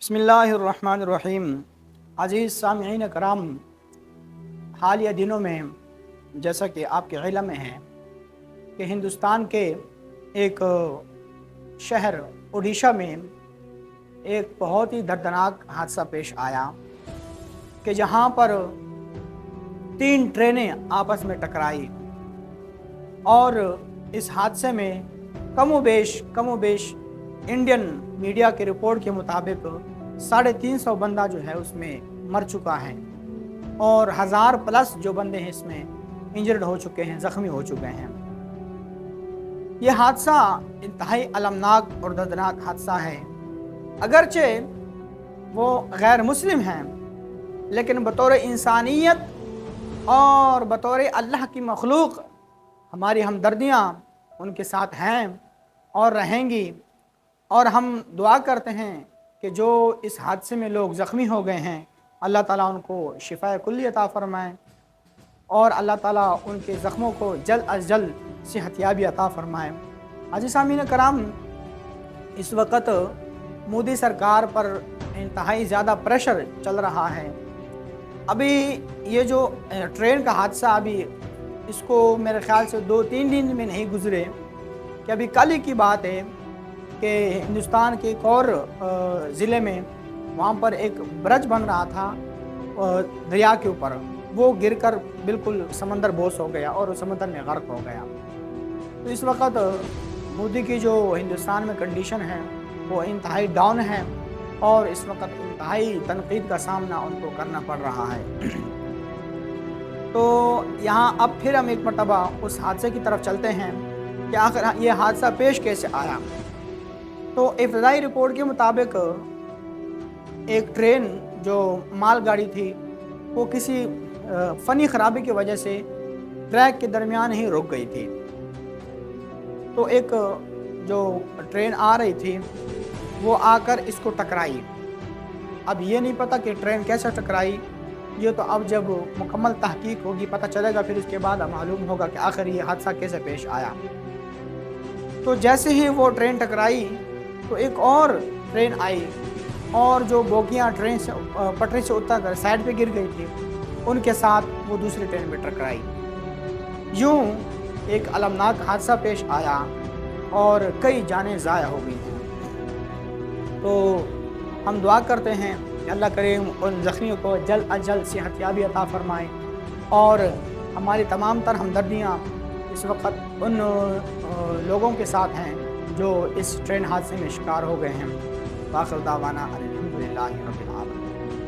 बिस्मिल्लाहिर्रहमानिर्रहीम। अज़ीज़ सामिईन कराम, हालिया दिनों में जैसा कि आपके इल्म में है कि हिंदुस्तान के एक शहर ओडिशा में एक बहुत ही दर्दनाक हादसा पेश आया कि जहां पर 3 ट्रेनें आपस में टकराई और इस हादसे में कमोबेश इंडियन मीडिया की रिपोर्ट के मुताबिक 350 बंदा जो है उसमें मर चुका है और 1000 प्लस जो बंदे हैं इसमें इंजर्ड हो चुके हैं, ज़ख्मी हो चुके हैं। यह हादसा इंतहाई अलमनाक और दर्दनाक हादसा है। अगरचे वो गैर मुस्लिम हैं, लेकिन बतौर इंसानियत और बतौर अल्लाह की मखलूक हमारी हमदर्दियाँ उनके साथ हैं और रहेंगी। और हम दुआ करते हैं कि जो इस हादसे में लोग ज़ख्मी हो गए हैं, अल्लाह ताला उनको शिफाए कुल्ली अता फरमाएँ और अल्लाह ताला उनके ज़ख्मों को जल्द अज जल्द सेहतियाबी अता फरमाएँ। अज़ीज़ सामीन कराम, इस वक्त मोदी सरकार पर इंतहाई ज़्यादा प्रेशर चल रहा है। अभी ये जो ट्रेन का हादसा अभी इसको मेरे ख़्याल से 2-3 दिन में नहीं गुज़रे कि अभी कल ही की बात है कि हिंदुस्तान के एक और ज़िले में वहाँ पर एक ब्रिज बन रहा था दरिया के ऊपर, वो गिरकर बिल्कुल समंदर बोस हो गया और समंदर में गर्क हो गया। तो इस वक्त मोदी की जो हिंदुस्तान में कंडीशन है वो इंतहाई डाउन है और इस वक्त इंतहाई तनकीद का सामना उनको करना पड़ रहा है। तो यहाँ अब फिर हम एक मरतबा उस हादसे की तरफ चलते हैं कि आखिर ये हादसा पेश कैसे आया। तो इब्तदाई रिपोर्ट के मुताबिक एक ट्रेन जो मालगाड़ी थी वो किसी फ़नी ख़राबी की वजह से ट्रैक के दरमियान ही रुक गई थी। तो एक जो ट्रेन आ रही थी वो आकर इसको टकराई। अब ये नहीं पता कि ट्रेन कैसे टकराई, ये तो अब जब मुकम्मल तहकीक होगी पता चलेगा, फिर उसके बाद मालूम होगा कि आखिर ये हादसा कैसे पेश आया। तो जैसे ही वो ट्रेन टकराई तो एक और ट्रेन आई और जो बोगियाँ ट्रेन से पटरी से उतर कर साइड पे गिर गई थी, उनके साथ वो दूसरी ट्रेन में टकराई। यूँ एक अलमनाक हादसा पेश आया और कई जानें ज़ाया हो गई हैं। तो हम दुआ करते हैं कि अल्लाह करीम उन ज़ख्मियों को जल्द अज जल्द सेहतियाबी अता फ़रमाए और हमारी तमाम तर हमदर्दियाँ इस वक्त उन लोगों के साथ हैं जो इस ट्रेन हादसे में शिकार हो गए हैं। वाखिर दावाना अल्हम्दुलिल्लाहि रब्बिल आलमीन।